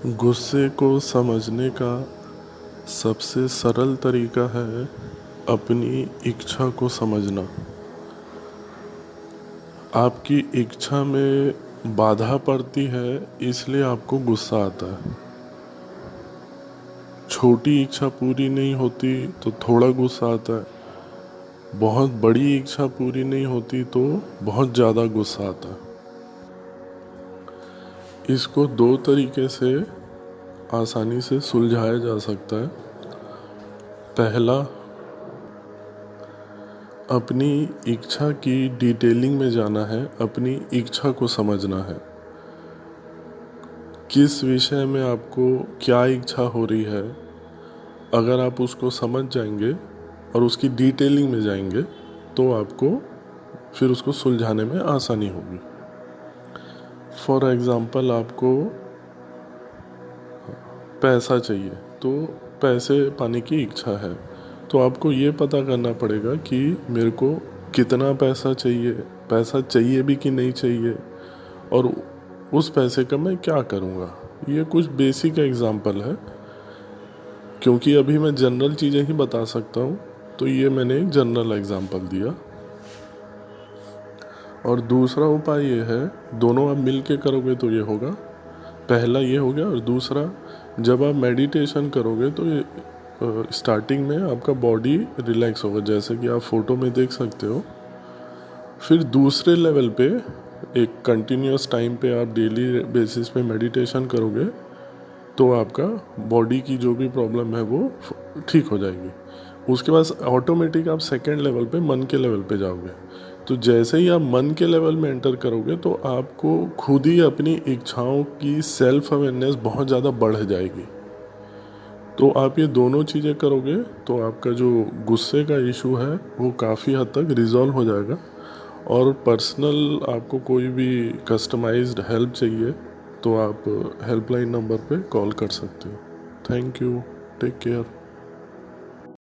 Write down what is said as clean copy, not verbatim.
गुस्से को समझने का सबसे सरल तरीका है अपनी इच्छा को समझना। आपकी इच्छा में बाधा पड़ती है इसलिए आपको गुस्सा आता है। छोटी इच्छा पूरी नहीं होती तो थोड़ा गुस्सा आता है। बहुत बड़ी इच्छा पूरी नहीं होती तो बहुत ज़्यादा गुस्सा आता है। इसको दो तरीके से आसानी से सुलझाया जा सकता है। पहला, अपनी इच्छा की डिटेलिंग में जाना है, अपनी इच्छा को समझना है। किस विषय में आपको क्या इच्छा हो रही है, अगर आप उसको समझ जाएंगे और उसकी डिटेलिंग में जाएंगे तो आपको फिर उसको सुलझाने में आसानी होगी। फॉर एग्ज़ाम्पल, आपको पैसा चाहिए तो पैसे पाने की इच्छा है, तो आपको ये पता करना पड़ेगा कि मेरे को कितना पैसा चाहिए भी कि नहीं चाहिए, और उस पैसे का मैं क्या करूँगा। ये कुछ बेसिक एग्जांपल है, क्योंकि अभी मैं जनरल चीज़ें ही बता सकता हूँ, तो ये मैंने एक जनरल एग्जांपल दिया। और दूसरा उपाय ये है, दोनों आप मिल के करोगे तो ये होगा। पहला ये हो गया, और दूसरा, जब आप मेडिटेशन करोगे तो स्टार्टिंग में आपका बॉडी रिलैक्स होगा, जैसे कि आप फोटो में देख सकते हो। फिर दूसरे लेवल पे एक कंटिन्यूस टाइम पे आप डेली बेसिस पे मेडिटेशन करोगे तो आपका बॉडी की जो भी प्रॉब्लम है वो ठीक हो जाएगी। उसके बाद ऑटोमेटिक आप सेकेंड लेवल पे, मन के लेवल पे जाओगे। तो जैसे ही आप मन के लेवल में एंटर करोगे तो आपको खुद ही अपनी इच्छाओं की सेल्फ अवेयरनेस बहुत ज़्यादा बढ़ जाएगी। तो आप ये दोनों चीज़ें करोगे तो आपका जो गुस्से का इशू है वो काफ़ी हद तक रिजॉल्व हो जाएगा। और पर्सनल आपको कोई भी कस्टमाइज्ड हेल्प चाहिए तो आप हेल्पलाइन नंबर पे कॉल कर सकते हो। Thank you, take care.